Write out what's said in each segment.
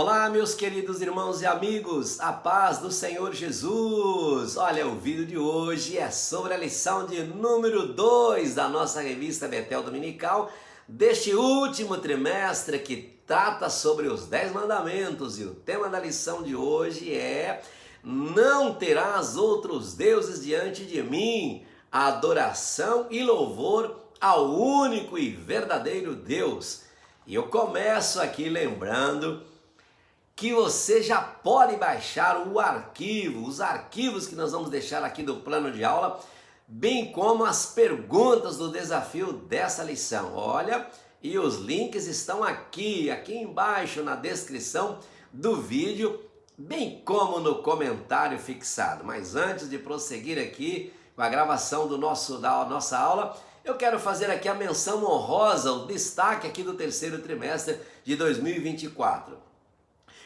Olá, meus queridos irmãos e amigos, a paz do Senhor Jesus. Olha, o vídeo de hoje é sobre a lição de número 2 da nossa revista Betel Dominical, deste último trimestre que trata sobre os 10 mandamentos. E o tema da lição de hoje é: não terás outros deuses diante de mim, adoração e louvor ao único e verdadeiro Deus. E eu começo aqui lembrando que você já pode baixar o arquivo, os arquivos que nós vamos deixar aqui do plano de aula, bem como as perguntas do desafio dessa lição. Olha, e os links estão aqui embaixo na descrição do vídeo, bem como no comentário fixado. Mas antes de prosseguir aqui com a gravação da nossa aula, eu quero fazer aqui a menção honrosa, o destaque aqui do terceiro trimestre de 2024.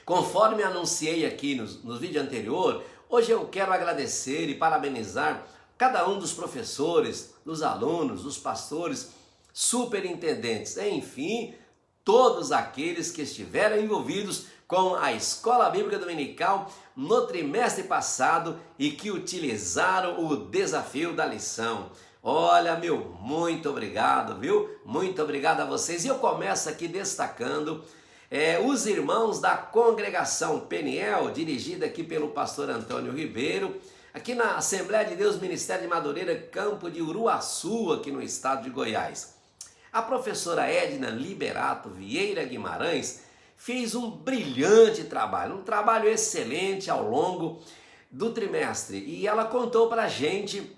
Conforme anunciei aqui no vídeo anterior, hoje eu quero agradecer e parabenizar cada um dos professores, dos alunos, dos pastores, superintendentes, enfim, todos aqueles que estiveram envolvidos com a Escola Bíblica Dominical no trimestre passado e que utilizaram o desafio da lição. Olha, muito obrigado, viu? Muito obrigado a vocês. E eu começo aqui destacando os irmãos da congregação Peniel, dirigida aqui pelo pastor Antônio Ribeiro, aqui na Assembleia de Deus Ministério de Madureira, Campo de Uruaçu, aqui no estado de Goiás. A professora Edna Liberato Vieira Guimarães fez um brilhante trabalho, um trabalho excelente ao longo do trimestre, e ela contou para a gente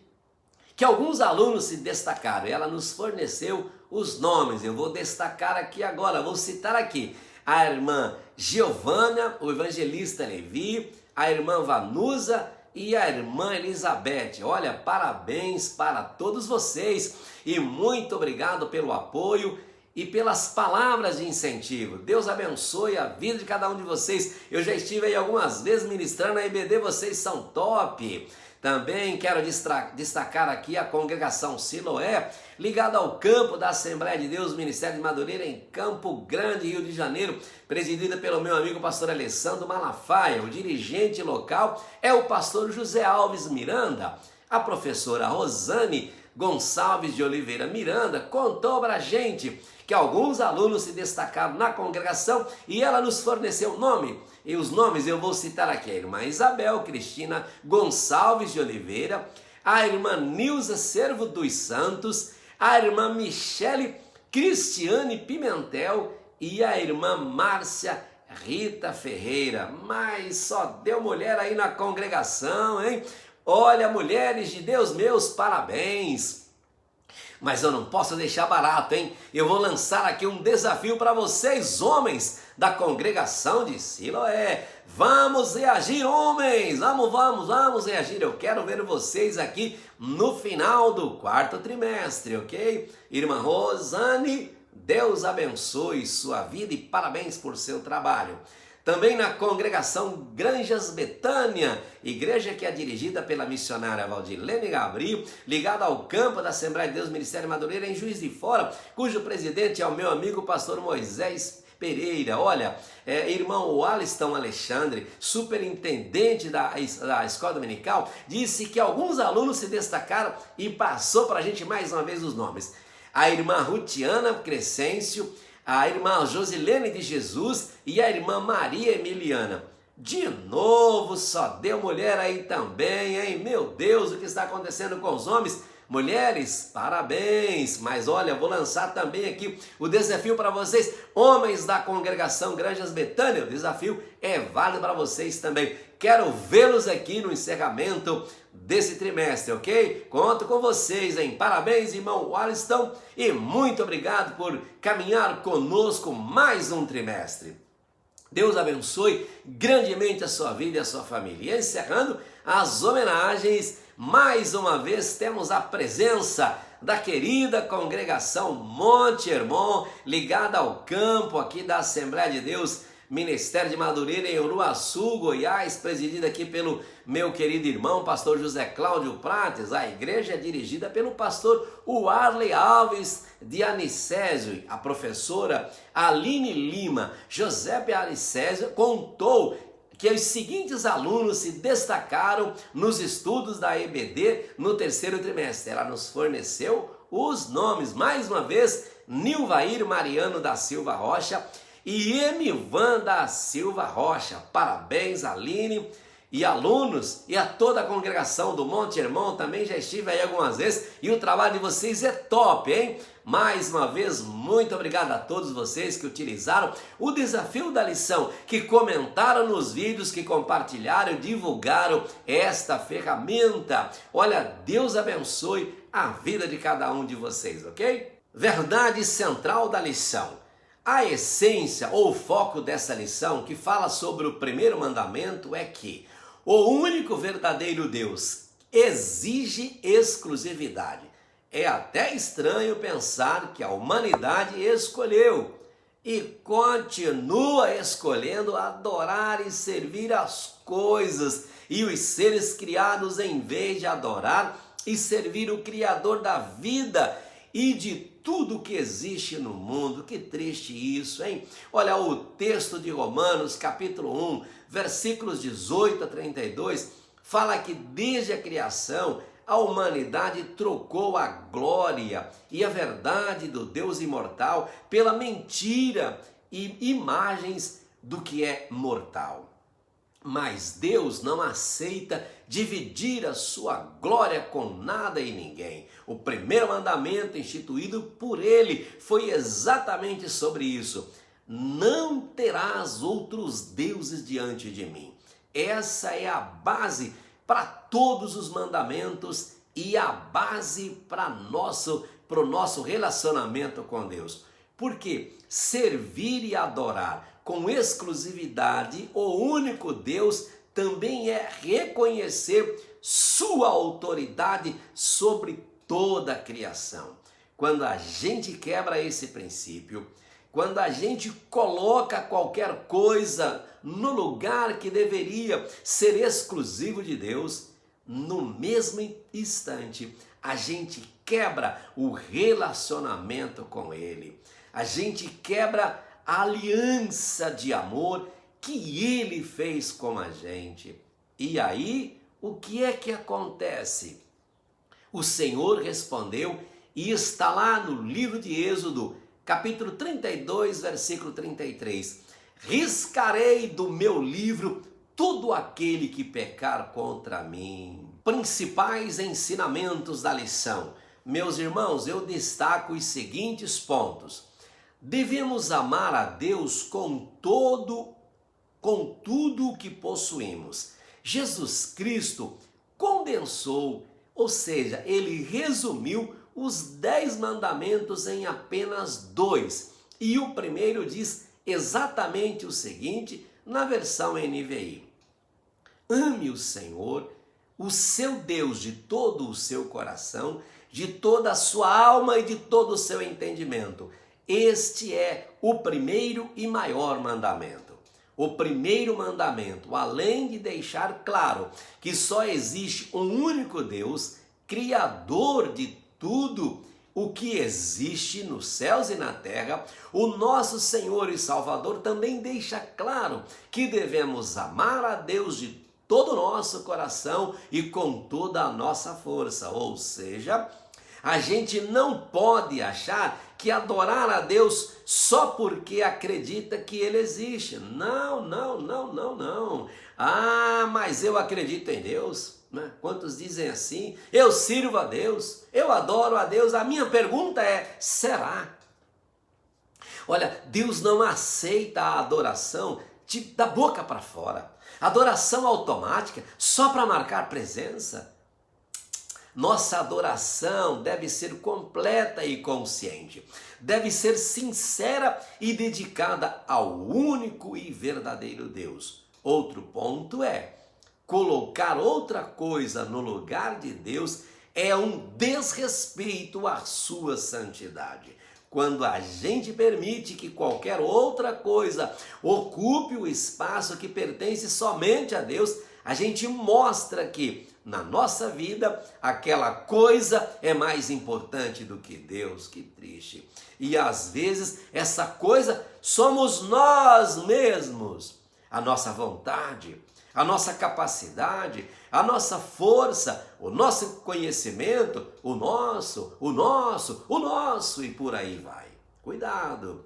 que alguns alunos se destacaram. Ela nos forneceu os nomes, eu vou destacar aqui agora, vou citar aqui: a irmã Giovana, o evangelista Levi, a irmã Vanusa e a irmã Elizabeth. Olha, parabéns para todos vocês e muito obrigado pelo apoio e pelas palavras de incentivo. Deus abençoe a vida de cada um de vocês. Eu já estive aí algumas vezes ministrando na IBD, vocês são top. Também quero destacar aqui a congregação Siloé, ligada ao campo da Assembleia de Deus Ministério de Madureira, em Campo Grande, Rio de Janeiro, presidida pelo meu amigo pastor Alessandro Malafaia. O dirigente local é o pastor José Alves Miranda. A professora Rosane Gonçalves de Oliveira Miranda contou para a gente que alguns alunos se destacaram na congregação e ela nos forneceu o nome. E os nomes eu vou citar aqui: a irmã Isabel Cristina Gonçalves de Oliveira, a irmã Nilza Servo dos Santos, a irmã Michele Cristiane Pimentel e a irmã Márcia Rita Ferreira. Mas só deu mulher aí na congregação, hein? Olha, mulheres de Deus, meus parabéns! Mas eu não posso deixar barato, hein? Eu vou lançar aqui um desafio para vocês, homens da congregação de Siloé. Vamos reagir, homens! Vamos reagir. Eu quero ver vocês aqui no final do quarto trimestre, ok? Irmã Rosane, Deus abençoe sua vida e parabéns por seu trabalho. Também na congregação Granjas Betânia, igreja que é dirigida pela missionária Valdilene Gabriel, ligada ao campo da Assembleia de Deus Ministério Madureira, em Juiz de Fora, cujo presidente é o meu amigo pastor Moisés Pereira. Olha, irmão Aliston Alexandre, superintendente da Escola Dominical, disse que alguns alunos se destacaram e passou para a gente mais uma vez os nomes: a irmã Rutiana Crescêncio, a irmã Josilene de Jesus e a irmã Maria Emiliana. De novo, só deu mulher aí também, hein? Meu Deus, o que está acontecendo com os homens? Mulheres, parabéns! Mas olha, vou lançar também aqui o desafio para vocês, homens da congregação Granjas Betânia. O desafio é válido para vocês também. Quero vê-los aqui no encerramento desse trimestre, ok? Conto com vocês, hein? Parabéns, irmão Aliston, e muito obrigado por caminhar conosco mais um trimestre. Deus abençoe grandemente a sua vida e a sua família. E encerrando as homenagens, mais uma vez temos a presença da querida congregação Monte Hermon, ligada ao campo aqui da Assembleia de Deus Ministério de Madureira em Uruaçu, Goiás, presidido aqui pelo meu querido irmão, pastor José Cláudio Prates. A igreja é dirigida pelo pastor Warley Alves de Anicésio. A professora Aline Lima. José Anicésio contou que os seguintes alunos se destacaram nos estudos da EBD no terceiro trimestre. Ela nos forneceu os nomes, mais uma vez, Nilvair Mariano da Silva Rocha e Emivan da Silva Rocha. Parabéns, Aline e alunos, e a toda a congregação do Monte Hermon. Também já estive aí algumas vezes e o trabalho de vocês é top, hein? Mais uma vez, muito obrigado a todos vocês que utilizaram o desafio da lição, que comentaram nos vídeos, que compartilharam e divulgaram esta ferramenta. Olha, Deus abençoe a vida de cada um de vocês, ok? Verdade central da lição. A essência ou foco dessa lição, que fala sobre o primeiro mandamento, é que o único verdadeiro Deus exige exclusividade. É até estranho pensar que a humanidade escolheu e continua escolhendo adorar e servir as coisas e os seres criados em vez de adorar e servir o Criador da vida e de tudo que existe no mundo. Que triste isso, hein? Olha, o texto de Romanos, capítulo 1, versículos 18 a 32, fala que desde a criação a humanidade trocou a glória e a verdade do Deus imortal pela mentira e imagens do que é mortal. Mas Deus não aceita dividir a sua glória com nada e ninguém. O primeiro mandamento instituído por ele foi exatamente sobre isso. Não terás outros deuses diante de mim. Essa é a base para todos os mandamentos e a base para o nosso relacionamento com Deus. Porque servir e adorar com exclusividade o único Deus também é reconhecer sua autoridade sobre toda a criação. Quando a gente quebra esse princípio, quando a gente coloca qualquer coisa no lugar que deveria ser exclusivo de Deus, no mesmo instante a gente quebra o relacionamento com Ele. A gente quebra a aliança de amor que Ele fez com a gente. E aí, o que é que acontece? O Senhor respondeu, e está lá no livro de Êxodo, capítulo 32, versículo 33. Riscarei do meu livro todo aquele que pecar contra mim. Principais ensinamentos da lição. Meus irmãos, eu destaco os seguintes pontos. Devemos amar a Deus com tudo o que possuímos. Jesus Cristo condensou, ou seja, ele resumiu os 10 mandamentos em apenas 2. E o primeiro diz exatamente o seguinte, na versão NVI. Ame o Senhor, o seu Deus, de todo o seu coração, de toda a sua alma e de todo o seu entendimento. Este é o primeiro e maior mandamento. O primeiro mandamento, além de deixar claro que só existe um único Deus, Criador de tudo o que existe nos céus e na terra, o nosso Senhor e Salvador também deixa claro que devemos amar a Deus de todo o nosso coração e com toda a nossa força. Ou seja, a gente não pode achar que adorar a Deus só porque acredita que Ele existe. Não. Ah, mas eu acredito em Deus. Né? Quantos dizem assim? Eu sirvo a Deus, eu adoro a Deus. A minha pergunta é, será? Olha, Deus não aceita a adoração da boca para fora. Adoração automática, só para marcar presença. Nossa adoração deve ser completa e consciente. Deve ser sincera e dedicada ao único e verdadeiro Deus. Outro ponto é, colocar outra coisa no lugar de Deus é um desrespeito à sua santidade. Quando a gente permite que qualquer outra coisa ocupe o espaço que pertence somente a Deus, a gente mostra que na nossa vida aquela coisa é mais importante do que Deus. Que triste. E às vezes essa coisa somos nós mesmos. A nossa vontade, a nossa capacidade, a nossa força, o nosso conhecimento, o nosso, e por aí vai. Cuidado!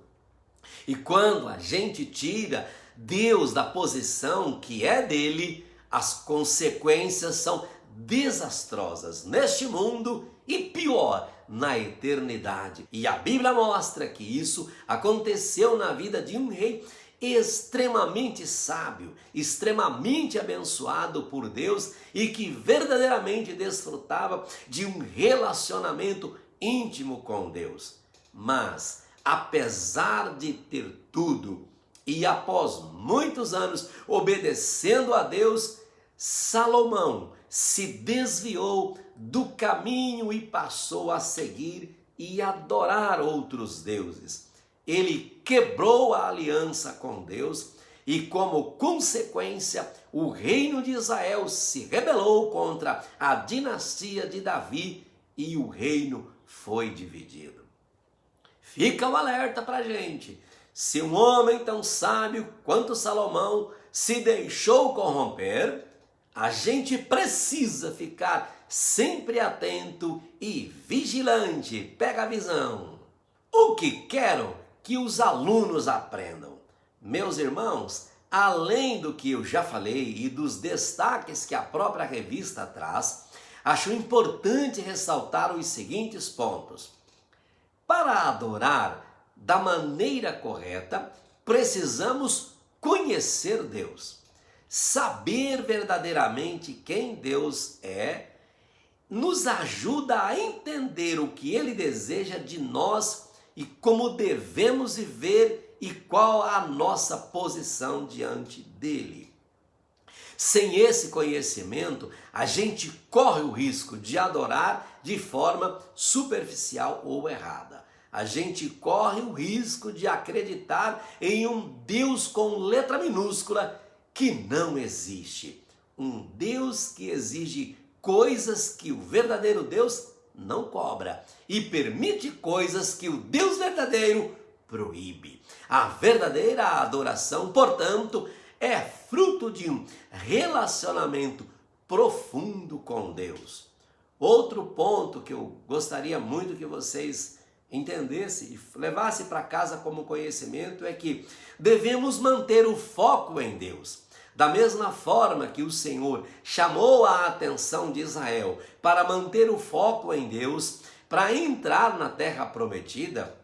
E quando a gente tira Deus da posição que é dele, as consequências são desastrosas neste mundo e pior, na eternidade. E a Bíblia mostra que isso aconteceu na vida de um rei extremamente sábio, extremamente abençoado por Deus e que verdadeiramente desfrutava de um relacionamento íntimo com Deus. Mas, apesar de ter tudo e após muitos anos obedecendo a Deus, Salomão se desviou do caminho e passou a seguir e adorar outros deuses. Ele quebrou a aliança com Deus e, como consequência, o reino de Israel se rebelou contra a dinastia de Davi e o reino foi dividido. Fica o alerta para a gente. Se um homem tão sábio quanto Salomão se deixou corromper, a gente precisa ficar sempre atento e vigilante. Pega a visão. O que quero que os alunos aprendam? Meus irmãos, além do que eu já falei e dos destaques que a própria revista traz, acho importante ressaltar os seguintes pontos. Para adorar da maneira correta, precisamos conhecer Deus. Saber verdadeiramente quem Deus é nos ajuda a entender o que Ele deseja de nós e como devemos viver e qual a nossa posição diante dele. Sem esse conhecimento, a gente corre o risco de adorar de forma superficial ou errada. A gente corre o risco de acreditar em um Deus com letra minúscula que não existe. Um Deus que exige coisas que o verdadeiro Deus não cobra e permite coisas que o Deus verdadeiro proíbe. A verdadeira adoração, portanto, é fruto de um relacionamento profundo com Deus. Outro ponto que eu gostaria muito que vocês entendessem e levassem para casa como conhecimento é que devemos manter o foco em Deus. Da mesma forma que o Senhor chamou a atenção de Israel para manter o foco em Deus, para entrar na terra prometida,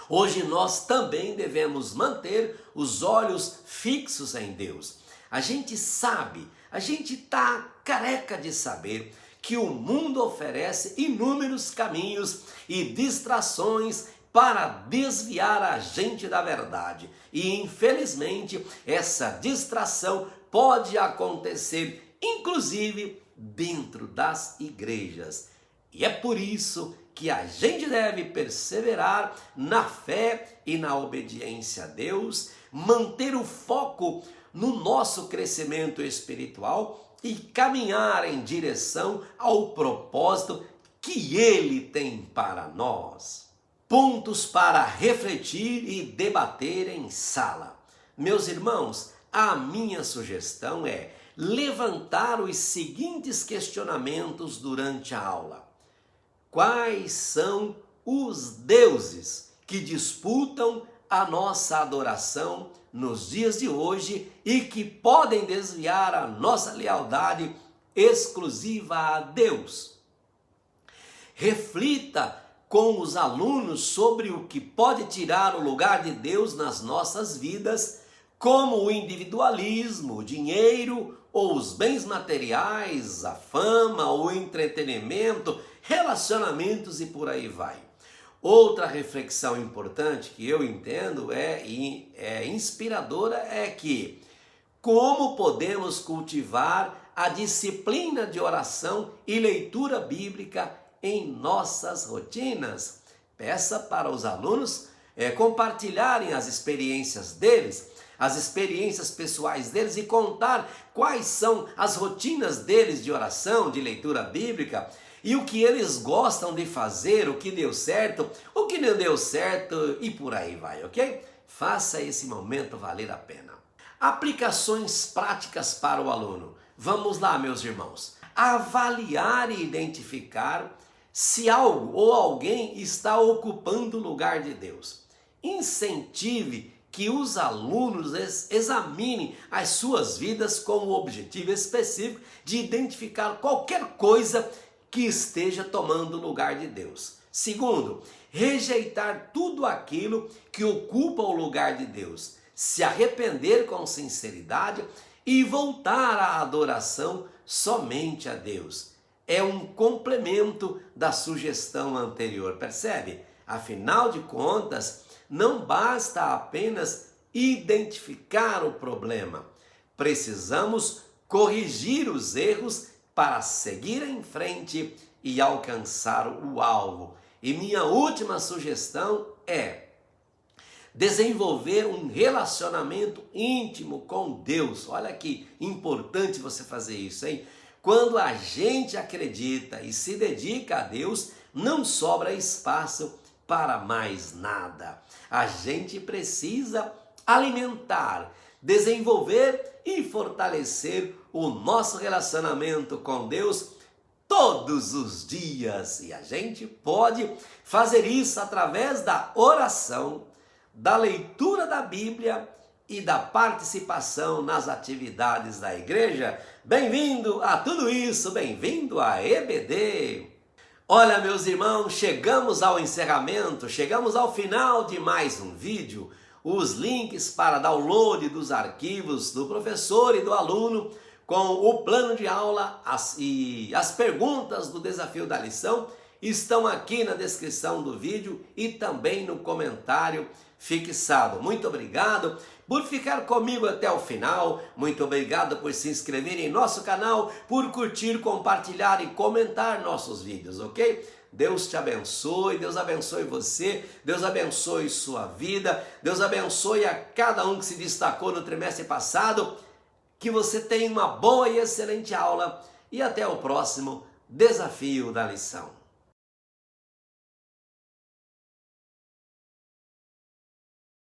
hoje nós também devemos manter os olhos fixos em Deus. A gente sabe, a gente está careca de saber que o mundo oferece inúmeros caminhos e distrações para desviar a gente da verdade. E infelizmente essa distração pode acontecer inclusive dentro das igrejas. E é por isso que a gente deve perseverar na fé e na obediência a Deus, manter o foco no nosso crescimento espiritual e caminhar em direção ao propósito que Ele tem para nós. Pontos para refletir e debater em sala. Meus irmãos, a minha sugestão é levantar os seguintes questionamentos durante a aula. Quais são os deuses que disputam a nossa adoração nos dias de hoje e que podem desviar a nossa lealdade exclusiva a Deus? Reflita com os alunos sobre o que pode tirar o lugar de Deus nas nossas vidas, como o individualismo, o dinheiro ou os bens materiais, a fama, o entretenimento, relacionamentos e por aí vai. Outra reflexão importante que eu entendo é inspiradora é que como podemos cultivar a disciplina de oração e leitura bíblica em nossas rotinas? Peça para os alunos compartilharem as experiências deles, as experiências pessoais deles e contar quais são as rotinas deles de oração, de leitura bíblica e o que eles gostam de fazer, o que deu certo, o que não deu certo e por aí vai, ok? Faça esse momento valer a pena. Aplicações práticas para o aluno. Vamos lá, meus irmãos. Avaliar e identificar se algo ou alguém está ocupando o lugar de Deus. Incentive que os alunos examinem as suas vidas com o objetivo específico de identificar qualquer coisa que esteja tomando o lugar de Deus. Segundo, rejeitar tudo aquilo que ocupa o lugar de Deus. Se arrepender com sinceridade e voltar à adoração somente a Deus. É um complemento da sugestão anterior, percebe? Afinal de contas, não basta apenas identificar o problema. Precisamos corrigir os erros para seguir em frente e alcançar o alvo. E minha última sugestão é desenvolver um relacionamento íntimo com Deus. Olha que importante você fazer isso, hein? Quando a gente acredita e se dedica a Deus, não sobra espaço para mais nada. A gente precisa alimentar, desenvolver e fortalecer o nosso relacionamento com Deus todos os dias. E a gente pode fazer isso através da oração, da leitura da Bíblia e da participação nas atividades da igreja. Bem-vindo a tudo isso, bem-vindo à EBD. Olha, meus irmãos, chegamos ao encerramento, chegamos ao final de mais um vídeo. Os links para download dos arquivos do professor e do aluno com o plano de aula e as perguntas do desafio da lição estão aqui na descrição do vídeo e também no comentário fixado. Muito obrigado por ficar comigo até o final, muito obrigado por se inscrever em nosso canal, por curtir, compartilhar e comentar nossos vídeos, ok? Deus te abençoe, Deus abençoe você, Deus abençoe sua vida, Deus abençoe a cada um que se destacou no trimestre passado, que você tenha uma boa e excelente aula e até o próximo desafio da lição.